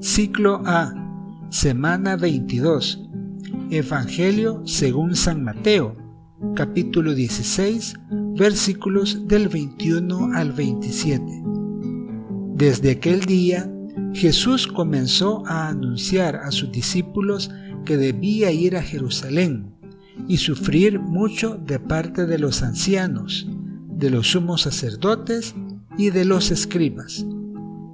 Ciclo A, semana 22, Evangelio según San Mateo, capítulo 16, versículos del 21 al 27. Desde aquel día, Jesús comenzó a anunciar a sus discípulos que debía ir a Jerusalén y sufrir mucho de parte de los ancianos, de los sumos sacerdotes y de los escribas,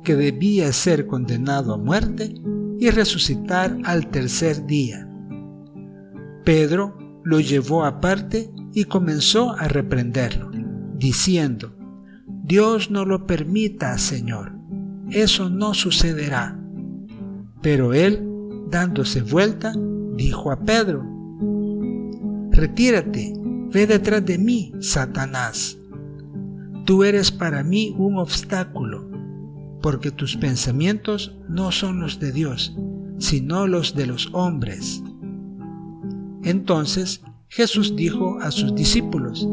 que debía ser condenado a muerte y resucitar al tercer día. Pedro lo llevó aparte y comenzó a reprenderlo, diciendo: «Dios no lo permita, Señor, eso no sucederá». Pero él, dándose vuelta, dijo a Pedro: «Retírate, ve detrás de mí, Satanás. Tú eres para mí un obstáculo, porque tus pensamientos no son los de Dios, sino los de los hombres». Entonces Jesús dijo a sus discípulos: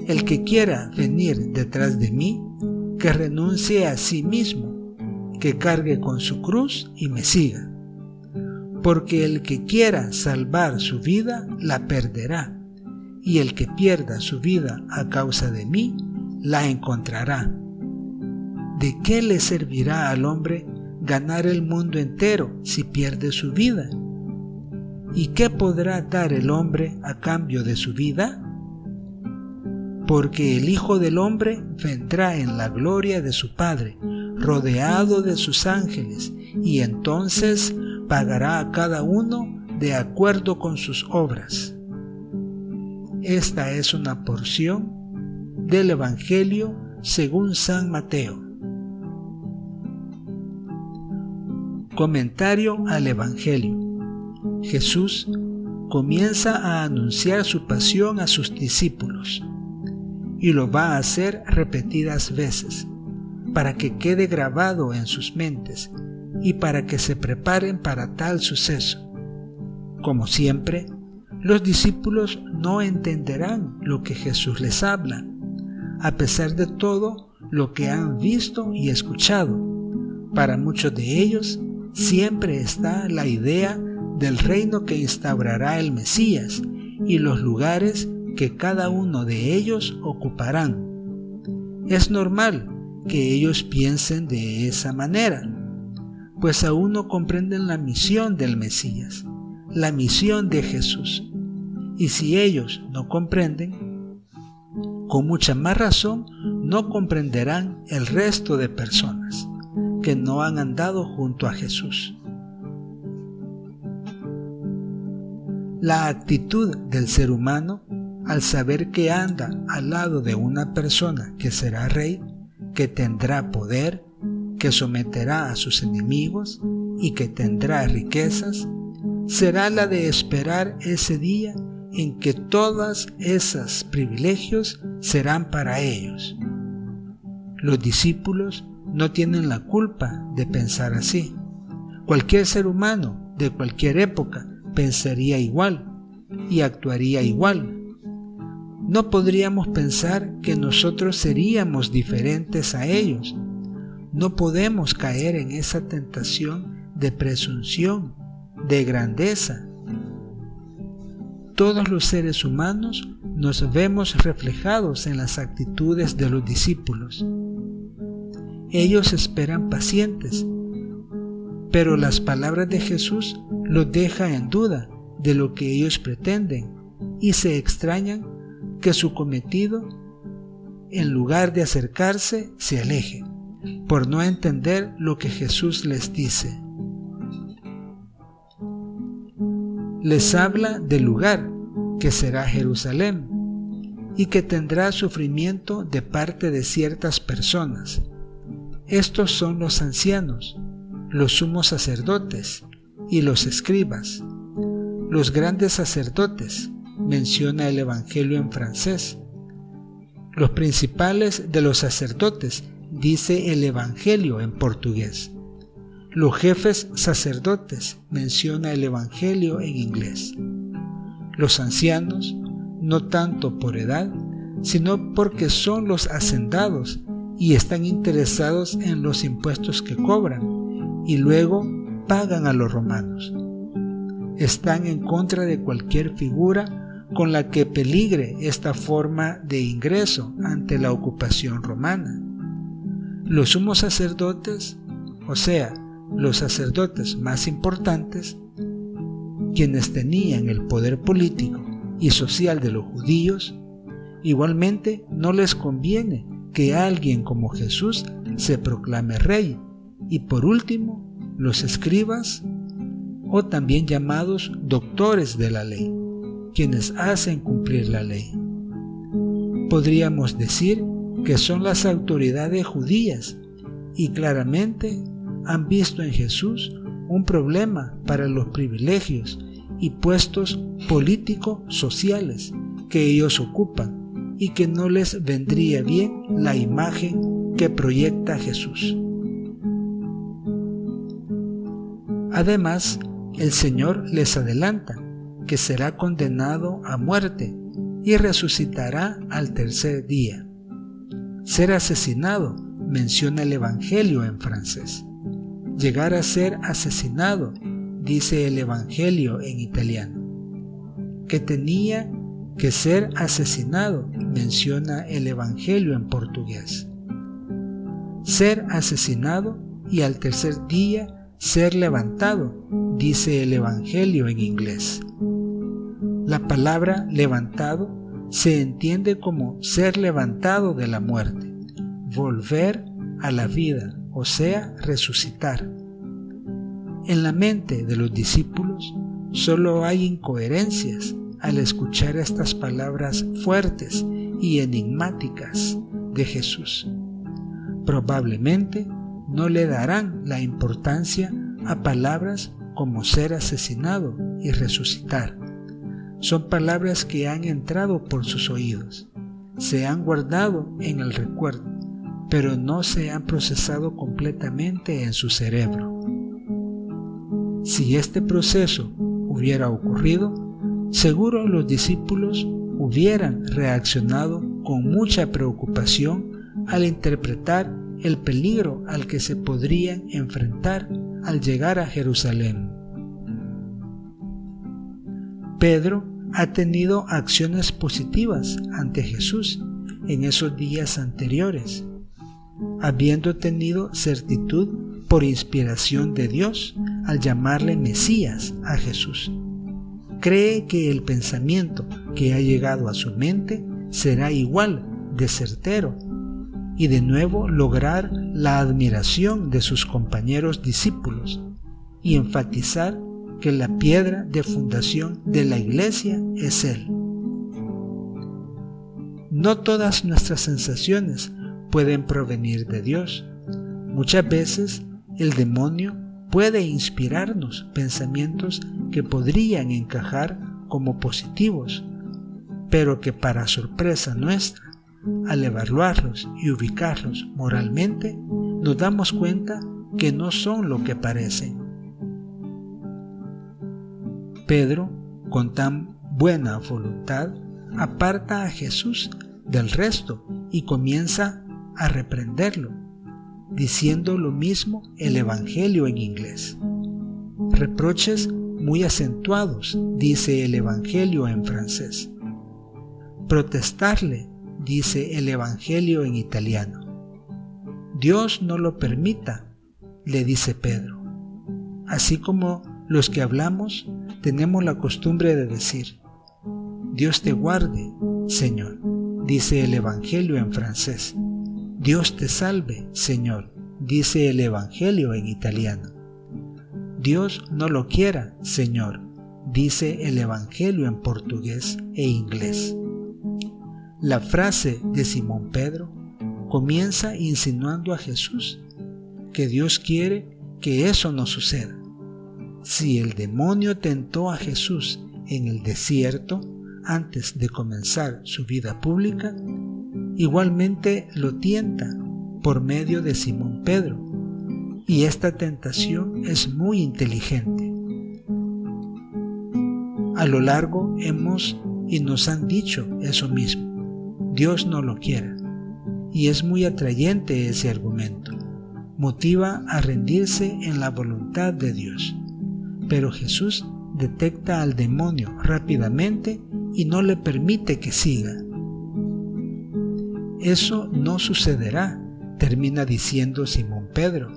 «El que quiera venir detrás de mí, que renuncie a sí mismo, que cargue con su cruz y me siga. Porque el que quiera salvar su vida, la perderá, y el que pierda su vida a causa de mí, la encontrará. ¿De qué le servirá al hombre ganar el mundo entero si pierde su vida? ¿Y qué podrá dar el hombre a cambio de su vida? Porque el Hijo del Hombre vendrá en la gloria de su Padre, rodeado de sus ángeles, y entonces pagará a cada uno de acuerdo con sus obras». Esta es una porción del Evangelio según San Mateo. Comentario al Evangelio. Jesús comienza a anunciar su pasión a sus discípulos y lo va a hacer repetidas veces para que quede grabado en sus mentes y para que se preparen para tal suceso. Como siempre, los discípulos no entenderán lo que Jesús les habla, a pesar de todo lo que han visto y escuchado. Para muchos de ellos siempre está la idea del reino que instaurará el Mesías y los lugares que cada uno de ellos ocuparán. Es normal que ellos piensen de esa manera, pues aún no comprenden la misión del Mesías, la misión de Jesús. Y si ellos no comprenden, con mucha más razón no comprenderán el resto de personas que no han andado junto a Jesús. La actitud del ser humano al saber que anda al lado de una persona que será rey, que tendrá poder, que someterá a sus enemigos y que tendrá riquezas, será la de esperar ese día en que todos esos privilegios serán para ellos. Los discípulos no tienen la culpa de pensar así. Cualquier ser humano de cualquier época pensaría igual y actuaría igual. No podríamos pensar que nosotros seríamos diferentes a ellos. No podemos caer en esa tentación de presunción, de grandeza. Todos los seres humanos nos vemos reflejados en las actitudes de los discípulos. Ellos esperan pacientes, pero las palabras de Jesús los deja en duda de lo que ellos pretenden y se extrañan que su cometido, en lugar de acercarse, se aleje, por no entender lo que Jesús les dice. Les habla del lugar que será Jerusalén y que tendrá sufrimiento de parte de ciertas personas. Estos son los ancianos, los sumos sacerdotes y los escribas. Los grandes sacerdotes, menciona el Evangelio en francés. Los principales de los sacerdotes, dice el Evangelio en portugués. Los jefes sacerdotes, menciona el Evangelio en inglés. Los ancianos, no tanto por edad, sino porque son los hacendados y están interesados en los impuestos que cobran, y luego pagan a los romanos. Están en contra de cualquier figura con la que peligre esta forma de ingreso ante la ocupación romana. Los sumos sacerdotes, o sea, los sacerdotes más importantes, quienes tenían el poder político y social de los judíos, igualmente no les conviene que alguien como Jesús se proclame rey. Y por último, los escribas, o también llamados doctores de la ley, quienes hacen cumplir la ley. Podríamos decir que son las autoridades judías y claramente han visto en Jesús un problema para los privilegios y puestos político-sociales que ellos ocupan y que no les vendría bien la imagen que proyecta Jesús. Además, el Señor les adelanta que será condenado a muerte y resucitará al tercer día. Ser asesinado menciona el Evangelio en francés. Llegar a ser asesinado, dice el Evangelio en italiano. Que tenía que ser asesinado, menciona el Evangelio en portugués. Ser asesinado y al tercer día ser levantado, dice el Evangelio en inglés. La palabra levantado se entiende como ser levantado de la muerte, volver a la vida, o sea, resucitar. En la mente de los discípulos solo hay incoherencias al escuchar estas palabras fuertes y enigmáticas de Jesús. Probablemente no le darán la importancia a palabras como ser asesinado y resucitar. Son palabras que han entrado por sus oídos, se han guardado en el recuerdo, pero no se han procesado completamente en su cerebro. Si este proceso hubiera ocurrido, seguro los discípulos hubieran reaccionado con mucha preocupación al interpretar el peligro al que se podrían enfrentar al llegar a Jerusalén. Pedro ha tenido acciones positivas ante Jesús en esos días anteriores, habiendo tenido certitud por inspiración de Dios al llamarle Mesías a Jesús. Cree que el pensamiento que ha llegado a su mente será igual de certero y de nuevo lograr la admiración de sus compañeros discípulos y enfatizar que la piedra de fundación de la iglesia es Él. No todas nuestras sensaciones pueden provenir de Dios. Muchas veces el demonio puede inspirarnos pensamientos que podrían encajar como positivos, pero que para sorpresa nuestra, al evaluarlos y ubicarlos moralmente, nos damos cuenta que no son lo que parecen. Pedro, con tan buena voluntad, aparta a Jesús del resto y comienza a reprenderlo, diciendo lo mismo el Evangelio en inglés. Reproches muy acentuados, dice el Evangelio en francés. Protestarle, dice el Evangelio en italiano. Dios no lo permita, le dice Pedro. Así como los que hablamos tenemos la costumbre de decir, Dios te guarde, Señor, dice el Evangelio en francés. Dios te salve, Señor, dice el Evangelio en italiano. Dios no lo quiera, Señor, dice el Evangelio en portugués e inglés. La frase de Simón Pedro comienza insinuando a Jesús que Dios quiere que eso no suceda. Si el demonio tentó a Jesús en el desierto antes de comenzar su vida pública, igualmente lo tienta por medio de Simón Pedro, y esta tentación es muy inteligente. A lo largo hemos y nos han dicho eso mismo, Dios no lo quiera, y es muy atrayente ese argumento, motiva a rendirse en la voluntad de Dios. Pero Jesús detecta al demonio rápidamente y no le permite que siga. Eso no sucederá, termina diciendo Simón Pedro.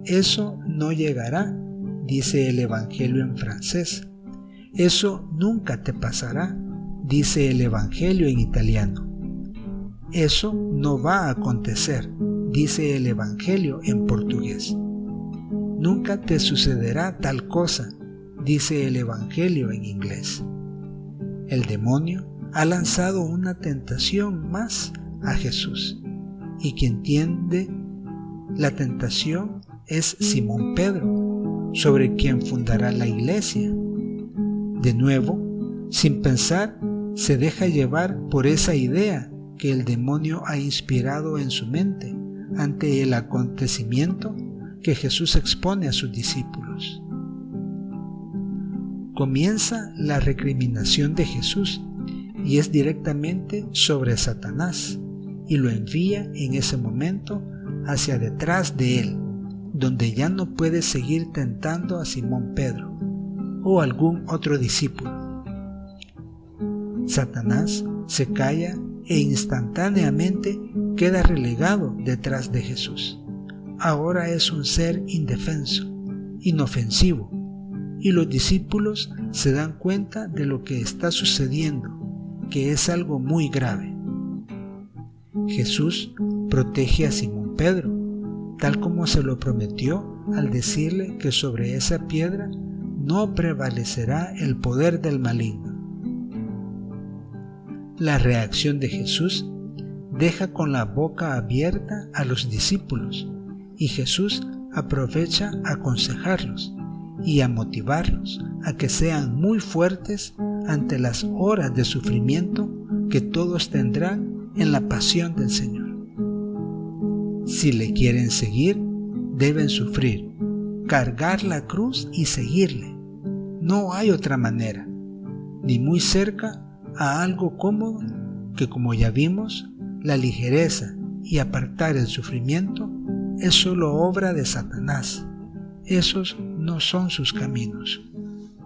Eso no llegará, dice el Evangelio en francés. Eso nunca te pasará, dice el Evangelio en italiano. Eso no va a acontecer, dice el Evangelio en portugués. Nunca te sucederá tal cosa, dice el Evangelio en inglés. El demonio ha lanzado una tentación más a Jesús, y quien tiende la tentación es Simón Pedro, sobre quien fundará la iglesia. De nuevo, sin pensar, se deja llevar por esa idea que el demonio ha inspirado en su mente ante el acontecimiento que Jesús expone a sus discípulos. Comienza la recriminación de Jesús y es directamente sobre Satanás, y lo envía en ese momento hacia detrás de él, donde ya no puede seguir tentando a Simón Pedro o algún otro discípulo. Satanás se calla e instantáneamente queda relegado detrás de Jesús. Ahora es un ser indefenso, inofensivo, y los discípulos se dan cuenta de lo que está sucediendo, que es algo muy grave. Jesús protege a Simón Pedro, tal como se lo prometió al decirle que sobre esa piedra no prevalecerá el poder del maligno. La reacción de Jesús deja con la boca abierta a los discípulos, y Jesús aprovecha a aconsejarlos y a motivarlos a que sean muy fuertes ante las horas de sufrimiento que todos tendrán en la pasión del Señor. Si le quieren seguir, deben sufrir, cargar la cruz y seguirle. No hay otra manera, ni muy cerca a algo cómodo que, como ya vimos, la ligereza y apartar el sufrimiento es solo obra de Satanás. Esos no son sus caminos,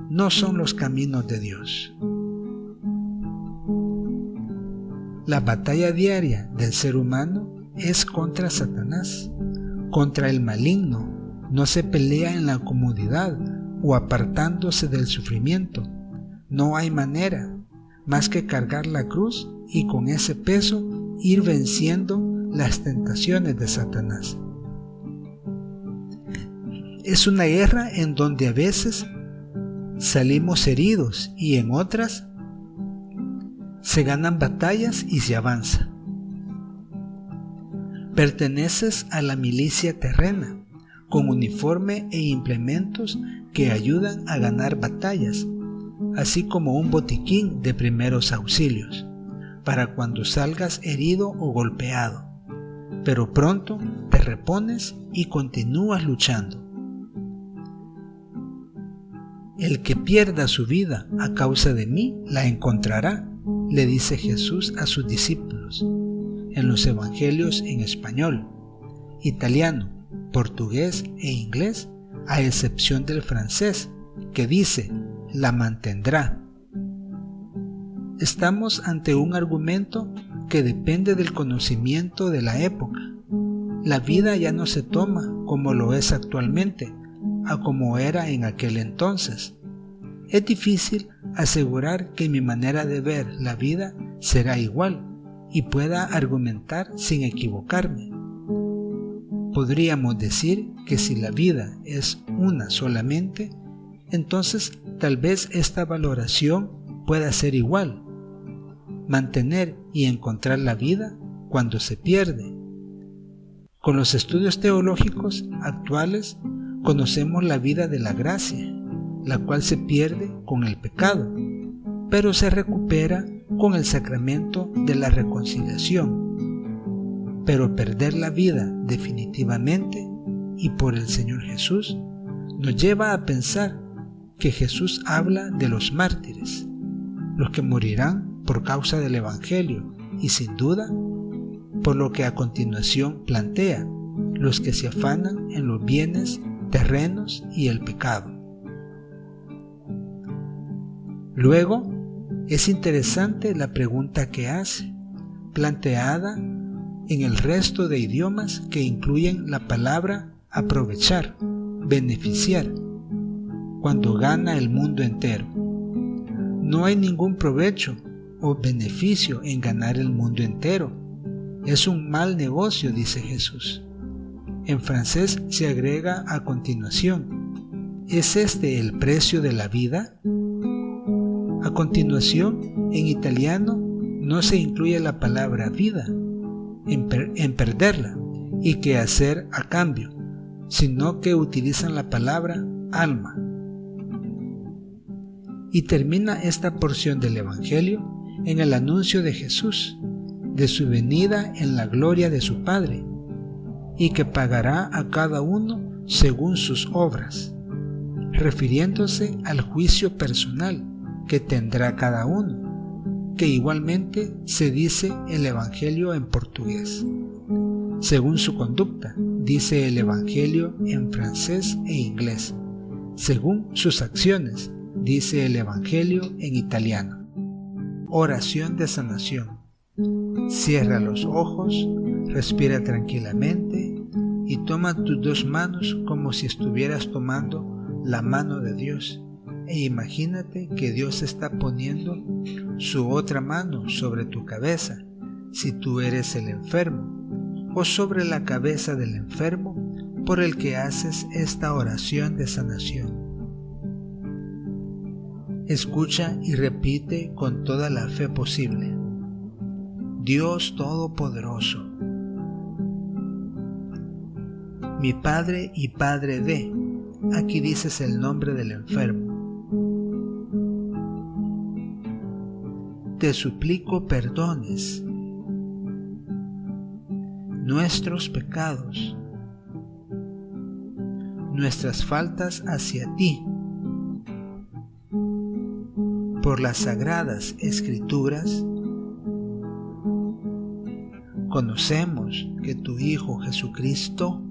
no son los caminos de Dios. La batalla diaria del ser humano es contra Satanás, contra el maligno. No se pelea en la comodidad o apartándose del sufrimiento. No hay manera más que cargar la cruz y con ese peso ir venciendo las tentaciones de Satanás. Es una guerra en donde a veces salimos heridos y en otras se ganan batallas y se avanza. Perteneces a la milicia terrena, con uniforme e implementos que ayudan a ganar batallas, así como un botiquín de primeros auxilios, para cuando salgas herido o golpeado, pero pronto te repones y continúas luchando. El que pierda su vida a causa de mí la encontrará, le dice Jesús a sus discípulos en los evangelios en español, italiano, portugués e inglés, a excepción del francés, que dice la mantendrá. Estamos ante un argumento que depende del conocimiento de la época. La vida ya no se toma como lo es actualmente, a como era en aquel entonces. Es difícil asegurar que mi manera de ver la vida será igual y pueda argumentar sin equivocarme. Podríamos decir que si la vida es una solamente, entonces tal vez esta valoración pueda ser igual. Mantener y encontrar la vida cuando se pierde. Con los estudios teológicos actuales conocemos la vida de la gracia, la cual se pierde con el pecado, pero se recupera con el sacramento de la reconciliación. Pero perder la vida definitivamente y por el Señor Jesús nos lleva a pensar que Jesús habla de los mártires, los que morirán por causa del Evangelio y sin duda por lo que a continuación plantea, los que se afanan en los bienes terrenos y el pecado. Luego, es interesante la pregunta que hace, planteada en el resto de idiomas que incluyen la palabra aprovechar, beneficiar, cuando gana el mundo entero. No hay ningún provecho o beneficio en ganar el mundo entero. Es un mal negocio, dice Jesús. En francés se agrega a continuación: ¿es este el precio de la vida? A continuación, en italiano no se incluye la palabra vida en perderla y qué hacer a cambio, sino que utilizan la palabra alma. Y termina esta porción del Evangelio en el anuncio de Jesús, de su venida en la gloria de su Padre, y que pagará a cada uno según sus obras, refiriéndose al juicio personal que tendrá cada uno, que igualmente se dice el Evangelio en portugués. Según su conducta, dice el Evangelio en francés e inglés. Según sus acciones, dice el Evangelio en italiano. Oración de sanación. Cierra los ojos, respira tranquilamente y toma tus dos manos como si estuvieras tomando la mano de Dios, e imagínate que Dios está poniendo su otra mano sobre tu cabeza, si tú eres el enfermo, o sobre la cabeza del enfermo por el que haces esta oración de sanación. Escucha y repite con toda la fe posible: Dios Todopoderoso, mi Padre y Padre de, aquí dices el nombre del enfermo. Te suplico perdones nuestros pecados, nuestras faltas hacia ti. Por las sagradas Escrituras, conocemos que tu Hijo Jesucristo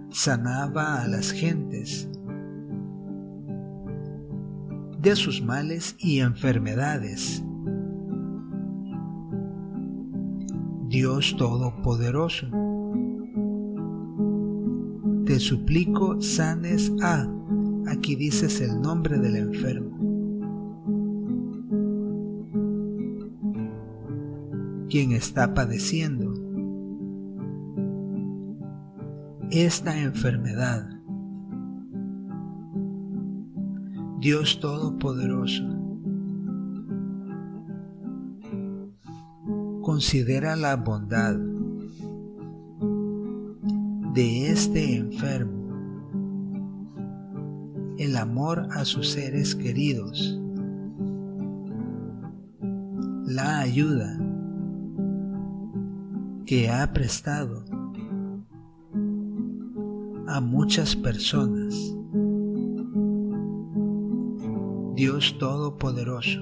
sanaba a las gentes de sus males y enfermedades. Dios Todopoderoso, te suplico sanes a, aquí dices el nombre del enfermo, quien está padeciendo esta enfermedad. Dios Todopoderoso, considera la bondad de este enfermo, el amor a sus seres queridos, la ayuda que ha prestado a muchas personas. Dios Todopoderoso,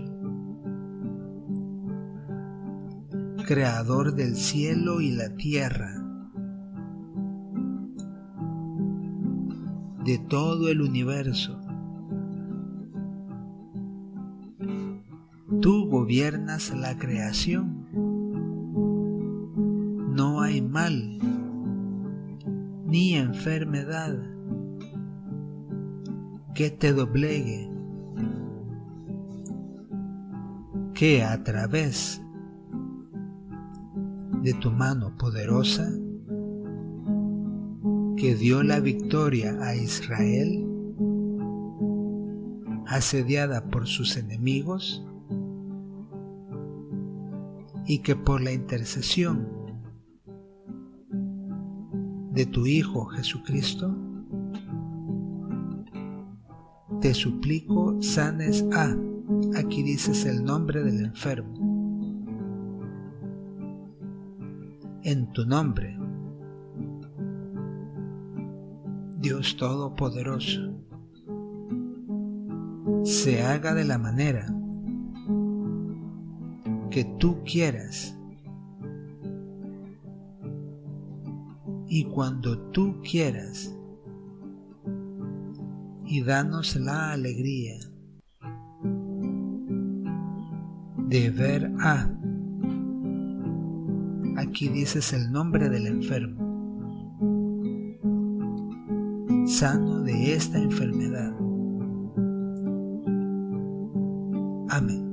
Creador del cielo y la tierra, de todo el universo, tú gobiernas la creación. No hay mal ni enfermedad que te doblegue, que a través de tu mano poderosa, que dio la victoria a Israel, asediada por sus enemigos, y que por la intercesión de tu Hijo Jesucristo, te suplico sanes a, aquí dices el nombre del enfermo, en tu nombre, Dios Todopoderoso, se haga de la manera que tú quieras y cuando tú quieras, y danos la alegría de ver aquí dices el nombre del enfermo, sano de esta enfermedad. Amén.